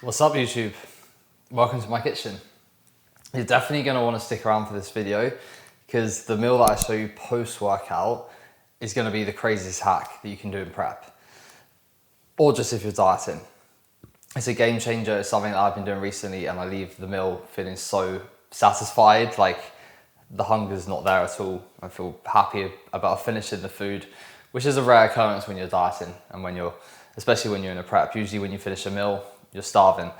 What's up YouTube? Welcome to my kitchen. You're definitely going to want to stick around for this video because the meal that I show you post-workout is going to be the craziest hack that you can do in prep, or just if you're dieting. It's a game changer. It's something that I've been doing recently and I leave the meal feeling so satisfied, like the hunger's not there at all. I feel happy about finishing the food, which is a rare occurrence when you're dieting and especially when you're in a prep. Usually when you finish a meal, you're starving.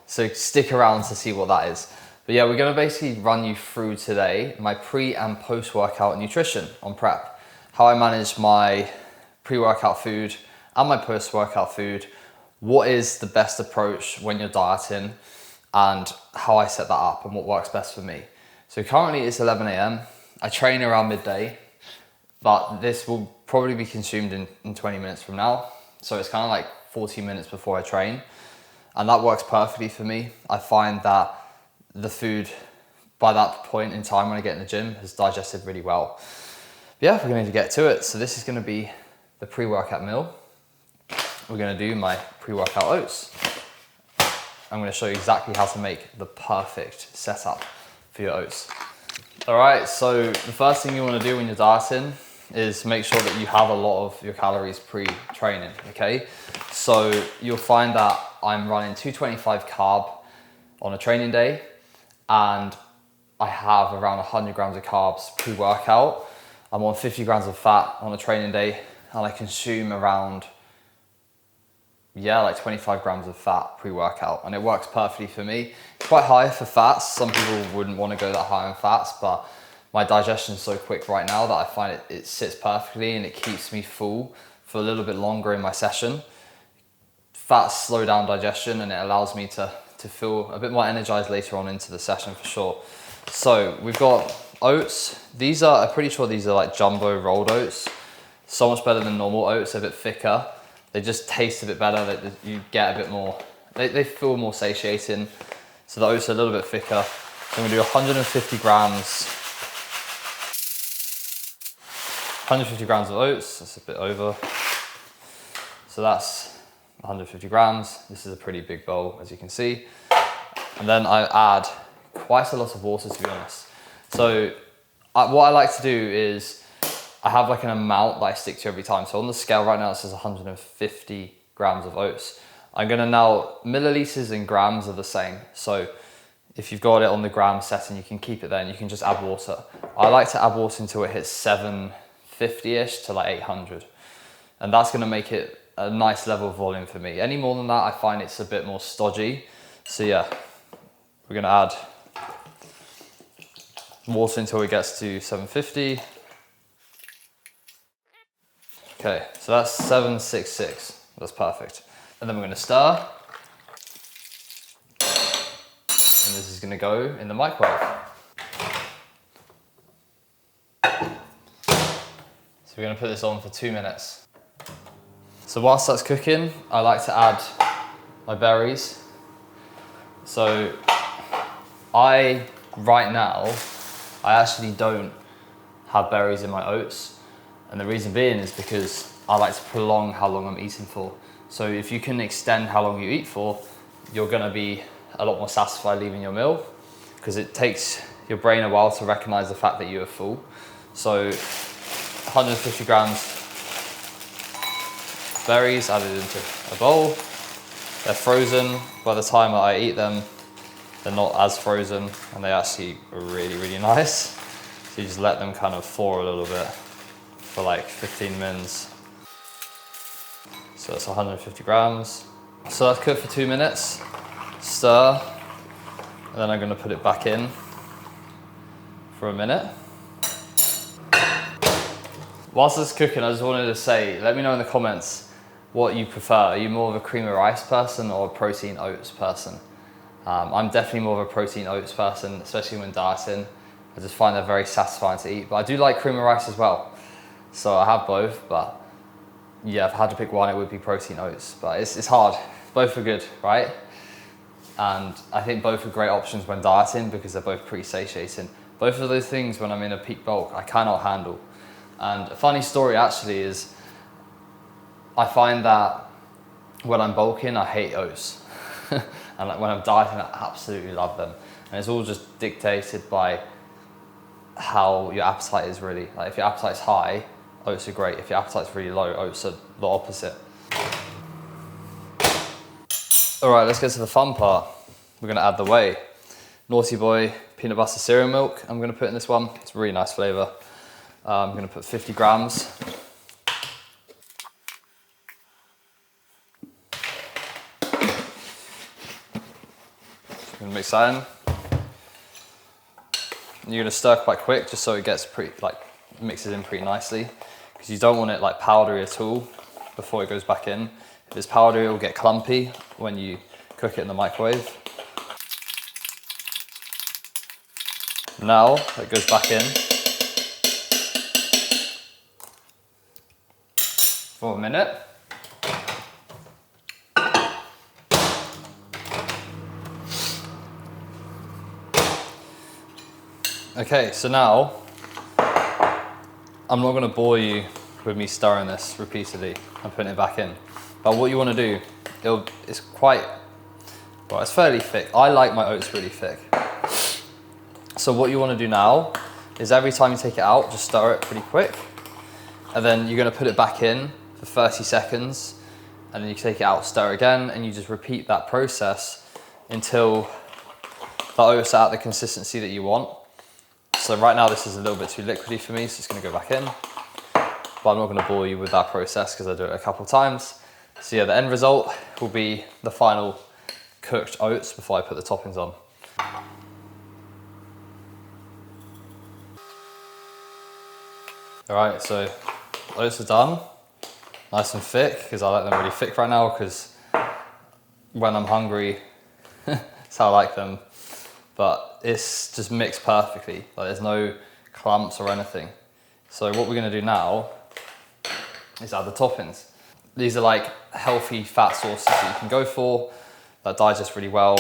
So stick around to see what that is. But yeah, we're gonna basically run you through today my pre and post-workout nutrition on prep. How I manage my pre-workout food and my post-workout food, what is the best approach when you're dieting, and how I set that up and what works best for me. So currently it's 11 a.m. I train around midday, but this will probably be consumed in 20 minutes from now. So it's kind of like 40 minutes before I train. And that works perfectly for me. I find that the food by that point in time when I get in the gym has digested really well. But yeah, we're going to get to it. So this is going to be the pre-workout meal. We're going to do my pre-workout oats. I'm going to show you exactly how to make the perfect setup for your oats. All right, so the first thing you want to do when you're dieting is make sure that you have a lot of your calories pre-training, okay? So you'll find that I'm running 225 carb on a training day, and I have around 100 grams of carbs pre-workout. I'm on 50 grams of fat on a training day, and I consume around, like 25 grams of fat pre-workout, and it works perfectly for me. It's quite high for fats. Some people wouldn't want to go that high on fats, but my digestion is so quick right now that I find it sits perfectly and it keeps me full for a little bit longer in my session. Fats slow down digestion and it allows me to feel a bit more energized later on into the session for sure. So we've got oats. I'm pretty sure these are like jumbo rolled oats. So much better than normal oats, they're a bit thicker. They just taste a bit better, you get a bit more, they feel more satiating. So the oats are a little bit thicker. I'm gonna do 150 grams of oats, that's a bit over. So that's 150 grams. This is a pretty big bowl, as you can see. And then I add quite a lot of water, to be honest. So what I like to do is I have like an amount that I stick to every time. So on the scale right now, it says 150 grams of oats. I'm gonna now, milliliters and grams are the same. So if you've got it on the gram setting, you can keep it there and you can just add water. I like to add water until it hits 750-ish to like 800. And that's gonna make it a nice level of volume for me. Any more than that, I find it's a bit more stodgy. So yeah, we're gonna add water until it gets to 750. Okay, so that's 766, that's perfect. And then we're gonna stir. And this is gonna go in the microwave. So we're gonna put this on for 2 minutes. So whilst that's cooking, I like to add my berries. So right now, I actually don't have berries in my oats. And the reason being is because I like to prolong how long I'm eating for. So if you can extend how long you eat for, you're gonna be a lot more satisfied leaving your meal, because it takes your brain a while to recognize the fact that you are full. So 150 grams berries added into a bowl. They're frozen. By the time I eat them, they're not as frozen and they actually are really, really nice. So you just let them kind of thaw a little bit for like 15 minutes. So that's 150 grams. So that's cooked for 2 minutes. Stir, and then I'm gonna put it back in for a minute. Whilst it's cooking, I just wanted to say, let me know in the comments what you prefer. Are you more of a cream of rice person or a protein oats person? I'm definitely more of a protein oats person, especially when dieting. I just find they're very satisfying to eat, but I do like cream of rice as well. So I have both, but yeah, if I had to pick one, it would be protein oats, but it's hard. Both are good, right? And I think both are great options when dieting because they're both pretty satiating. Both of those things, when I'm in a peak bulk, I cannot handle. And a funny story actually is, I find that when I'm bulking, I hate oats. And like when I'm dieting, I absolutely love them. And it's all just dictated by how your appetite is really. Like if your appetite's high, oats are great. If your appetite's really low, oats are the opposite. All right, let's get to the fun part. We're gonna add the whey. Naughty Boy peanut butter cereal milk I'm gonna put in this one. It's a really nice flavor. I'm gonna put 50 grams. I'm gonna mix that in. And you're gonna stir quite quick just so it gets mixes in pretty nicely, because you don't want it like powdery at all before it goes back in. If it's powdery, it will get clumpy when you cook it in the microwave. Now it goes back in for a minute. Okay, so now I'm not going to bore you with me stirring this repeatedly and putting it back in. But what you want to do, it's fairly thick. I like my oats really thick. So what you want to do now is every time you take it out, just stir it pretty quick. And then you're going to put it back in for 30 seconds. And then you take it out, stir again, and you just repeat that process until the oats are at the consistency that you want. So right now this is a little bit too liquidy for me, so it's going to go back in. But I'm not going to bore you with that process because I do it a couple of times. So yeah, the end result will be the final cooked oats before I put the toppings on. All right, so oats are done. Nice and thick, because I like them really thick right now, because when I'm hungry, that's how I like them. But it's just mixed perfectly. Like there's no clumps or anything. So what we're gonna do now is add the toppings. These are like healthy fat sources that you can go for, that digest really well.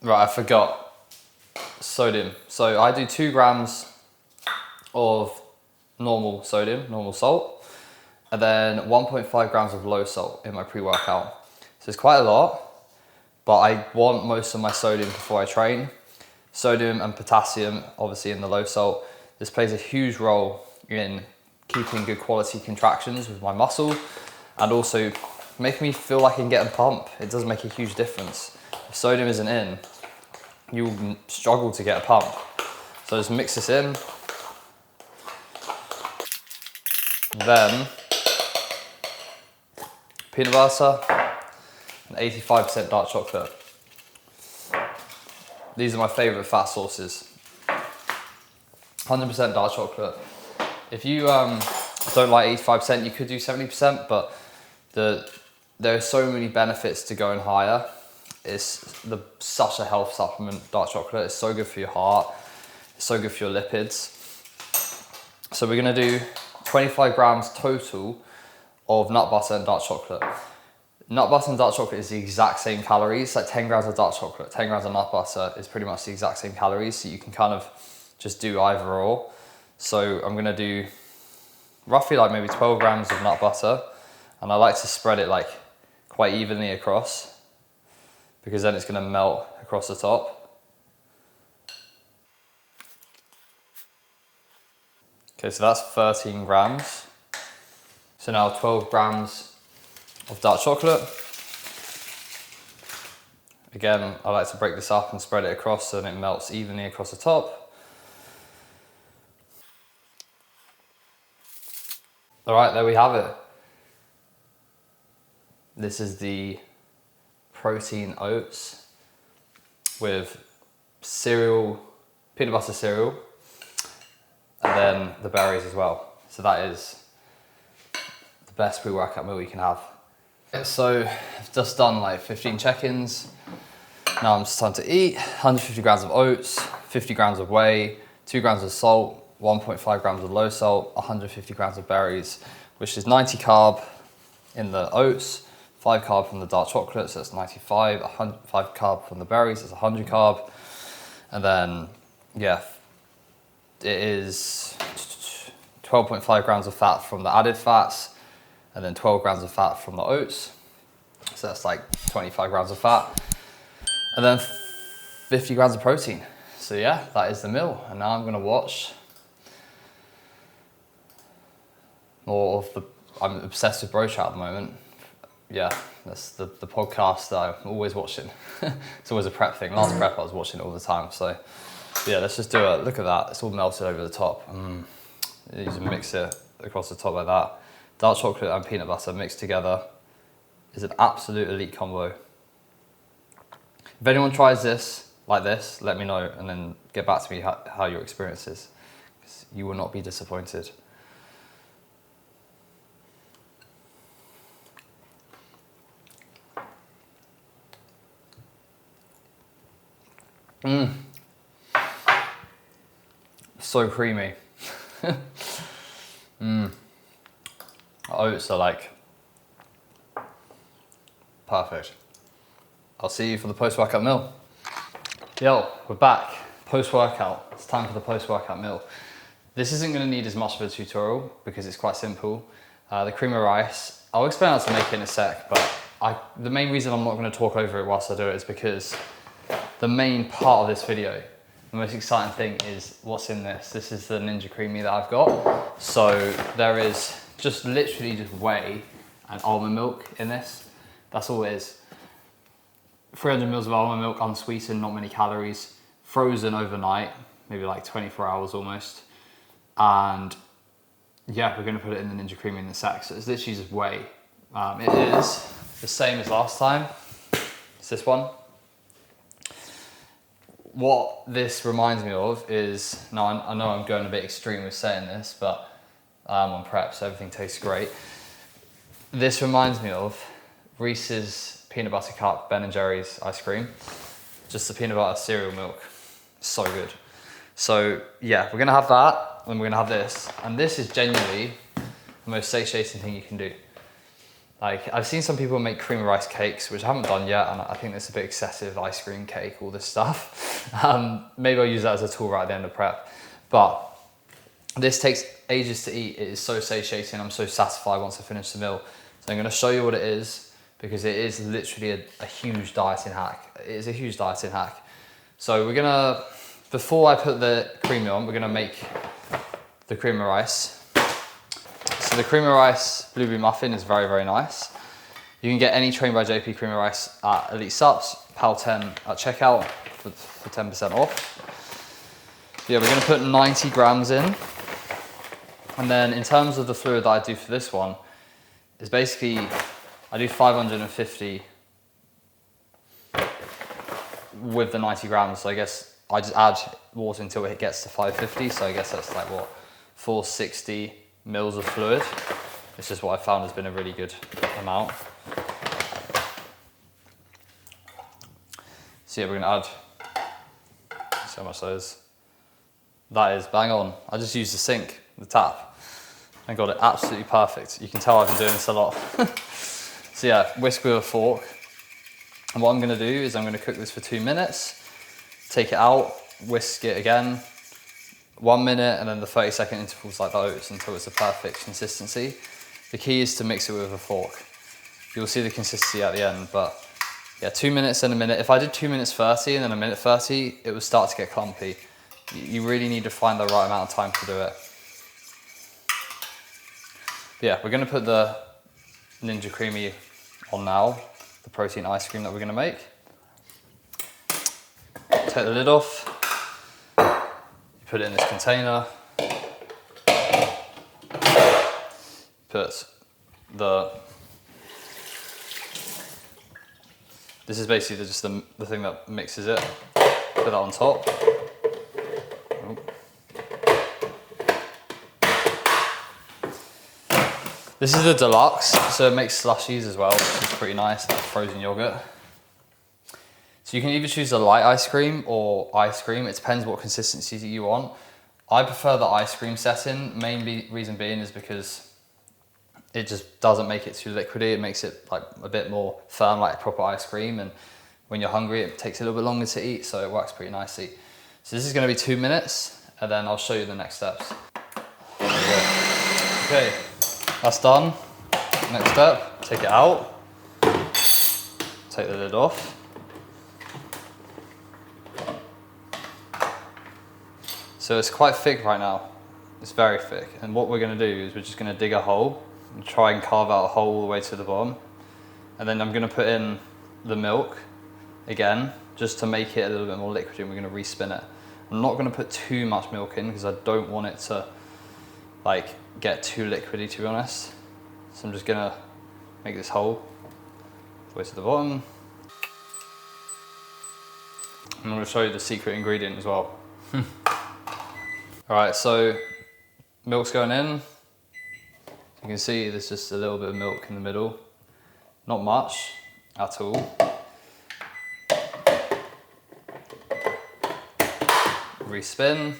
Right, I forgot sodium. So I do 2 grams of normal sodium, normal salt, and then 1.5 grams of low salt in my pre-workout. So it's quite a lot, but I want most of my sodium before I train. Sodium and potassium, obviously in the low salt. This plays a huge role in keeping good quality contractions with my muscle, and also making me feel like I can get a pump. It does make a huge difference. If sodium isn't in, you'll struggle to get a pump. So just mix this in. Then peanut butter and 85% dark chocolate. These are my favorite fat sources. 100% dark chocolate. If you don't like 85%, you could do 70%, but there are so many benefits to going higher. It's such a health supplement, dark chocolate. It's so good for your heart. It's so good for your lipids. So we're gonna do 25 grams total of nut butter and dark chocolate. Nut butter and dark chocolate is the exact same calories, like 10 grams of dark chocolate, 10 grams of nut butter is pretty much the exact same calories, so you can kind of just do either or. So I'm gonna do roughly like maybe 12 grams of nut butter, and I like to spread it like quite evenly across, because then it's gonna melt across the top. Okay, so that's 13 grams. So now 12 grams of dark chocolate. Again, I like to break this up and spread it across so that it melts evenly across the top. All right, there we have it. This is the protein oats with cereal, peanut butter cereal, and then the berries as well. So that is the best pre-workout meal you can have. So I've just done like 15 check-ins. Now I'm just time to eat. 150 grams of oats, 50 grams of whey, 2 grams of salt, 1.5 grams of low salt, 150 grams of berries, which is 90 carb in the oats, 5 carb from the dark chocolate, so that's 95, 5 carb from the berries, that's 100 carb. And then, yeah, it is 12.5 grams of fat from the added fats, and then 12 grams of fat from the oats. So that's like 25 grams of fat. And then 50 grams of protein. So yeah, that is the meal. And now I'm gonna watch more of the, I'm obsessed with Bro Chat at the moment. Yeah, that's the podcast that I'm always watching. It's always a prep thing. Last prep I was watching it all the time. So yeah, let's just do it. Look at that, it's all melted over the top. You just mix it across the top like that. Dark chocolate and peanut butter mixed together is an absolute elite combo. If anyone tries this like this, let me know and then get back to me how your experience is, because you will not be disappointed. So creamy. Oats are like perfect. I'll see you for the post-workout meal. Yo, we're back. Post-workout. It's time for the post-workout meal. This isn't going to need as much of a tutorial because it's quite simple. The cream of rice, I'll explain how to make it in a sec, but the main reason I'm not going to talk over it whilst I do it is because the main part of this video, the most exciting thing is what's in this. This is the Ninja Creamy that I've got. So there is just literally just whey and almond milk in this. That's all it is. 300 mils of almond milk, unsweetened, not many calories, frozen overnight, maybe like 24 hours almost. And yeah, we're gonna put it in the Ninja Creamy in the sack. So it's literally just whey. It is the same as last time. It's this one. What this reminds me of is, now I know I'm going a bit extreme with saying this, but I'm on prep, so everything tastes great. This reminds me of Reese's peanut butter cup Ben & Jerry's ice cream. Just the peanut butter cereal milk. So good. So yeah, we're gonna have that, and we're gonna have this. And this is genuinely the most satiating thing you can do. Like, I've seen some people make cream of rice cakes, which I haven't done yet, and I think it's a bit excessive, ice cream cake, all this stuff. Maybe I'll use that as a tool right at the end of prep. But this takes ages to eat. It is so satiating. I'm so satisfied once I finish the meal. So I'm gonna show you what it is, because it is literally a huge dieting hack. It is a huge dieting hack. So we're gonna, before I put the cream on, we're gonna make the cream of rice. So the cream of rice blueberry muffin is very, very nice. You can get any Trained by JP cream of rice at Elite Sups, PAL 10 at checkout for 10% off. Yeah, we're gonna put 90 grams in. And then in terms of the fluid that I do for this one, is basically, I do 550 with the 90 grams. So I guess I just add water until it gets to 550. So I guess that's like what, 460 mils of fluid. This is what I found has been a really good amount. So yeah, we're gonna add, see how much that is. That is bang on. I just used the sink, the tap, and got it absolutely perfect. You can tell I've been doing this a lot. So yeah, whisk with a fork. And what I'm gonna do is I'm gonna cook this for 2 minutes, take it out, whisk it again, 1 minute, and then the 30-second intervals like the oats until it's a perfect consistency. The key is to mix it with a fork. You'll see the consistency at the end, but yeah, 2 minutes and a minute. If I did 2 minutes 30 and then a minute 30, it would start to get clumpy. You really need to find the right amount of time to do it. But yeah, we're gonna put the Ninja Creamy on now, the protein ice cream that we're gonna make. Take the lid off. Put it in this container, this is basically just the thing that mixes it, put that on top. This is the deluxe, so it makes slushies as well, which is pretty nice, like frozen yogurt. So you can either choose the light ice cream or ice cream. It depends what consistency you want. I prefer the ice cream setting. Main reason being is because it just doesn't make it too liquidy. It makes it like a bit more firm, like proper ice cream. And when you're hungry, it takes a little bit longer to eat, so it works pretty nicely. So this is gonna be 2 minutes, and then I'll show you the next steps. Okay, that's done. Next step, take it out. take the lid off. So it's quite thick right now. It's very thick. And what we're gonna do is we're just gonna dig a hole and try and carve out a hole all the way to the bottom. And then I'm gonna put in the milk again, just to make it a little bit more liquidy, and we're gonna respin it. I'm not gonna put too much milk in because I don't want it to like get too liquidy, to be honest. So I'm just gonna make this hole all the way to the bottom. I'm gonna show you the secret ingredient as well. All right, so milk's going in. You can see there's just a little bit of milk in the middle. Not much at all. Respin.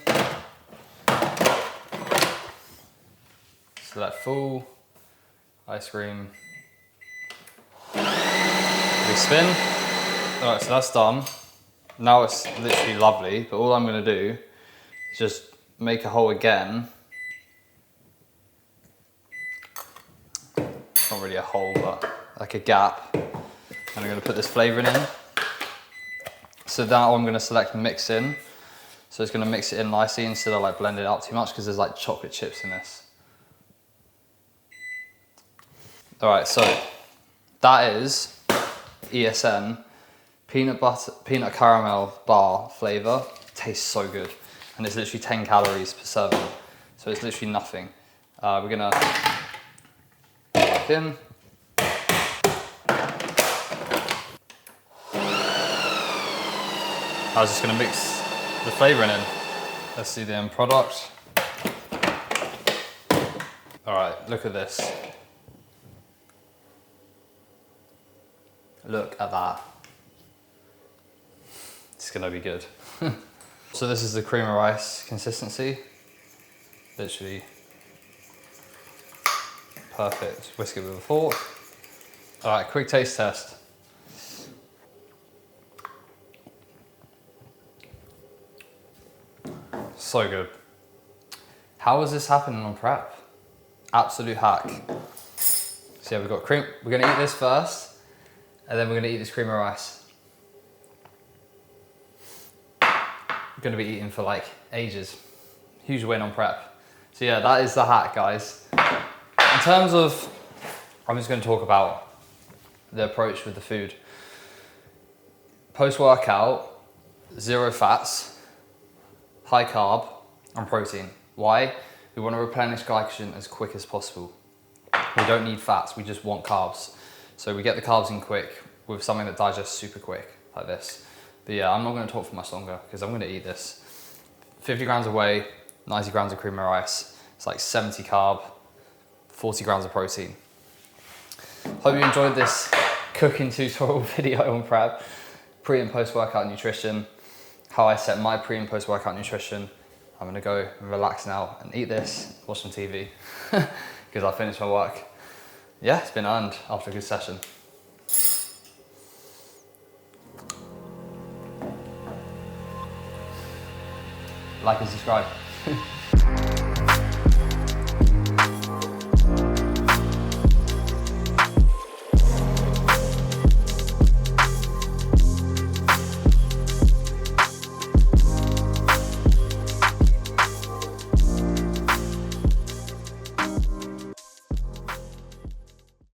Select full. Ice cream. Respin. All right, so that's done. Now it's literally lovely, but all I'm gonna do is just make a hole again. It's not really a hole, but like a gap. And I'm gonna put this flavouring in. So now I'm gonna select mix in. So it's gonna mix it in nicely instead of like blending it up too much because there's like chocolate chips in this. All right, so that is ESN peanut caramel bar flavour. Tastes so good. And it's literally 10 calories per serving. So it's literally nothing. We're gonna put it back in. I was just gonna mix the flavouring in. Let's see the end product. All right, look at this. Look at that. It's gonna be good. So this is the cream of rice consistency. Literally perfect. Whisk it with a fork. All right, quick taste test. So good. How is this happening on prep? Absolute hack. So yeah, we've got cream. We're gonna eat this first, and then we're gonna eat this cream of rice. We're gonna be eating for like ages. Huge win on prep. So yeah, that is the hack, guys. In terms of, I'm just gonna talk about the approach with the food. Post-workout, 0 fats, high carb, and protein. Why? We wanna replenish glycogen as quick as possible. We don't need fats, we just want carbs. So we get the carbs in quick with something that digests super quick, like this. But yeah, I'm not gonna talk for much longer because I'm gonna eat this. 50 grams of whey, 90 grams of cream of rice. It's like 70 carb, 40 grams of protein. Hope you enjoyed this cooking tutorial video on prep, pre and post workout nutrition, how I set my pre and post workout nutrition. I'm gonna go and relax now and eat this, watch some TV, because I finished my work. Yeah, it's been earned after a good session. Like and subscribe.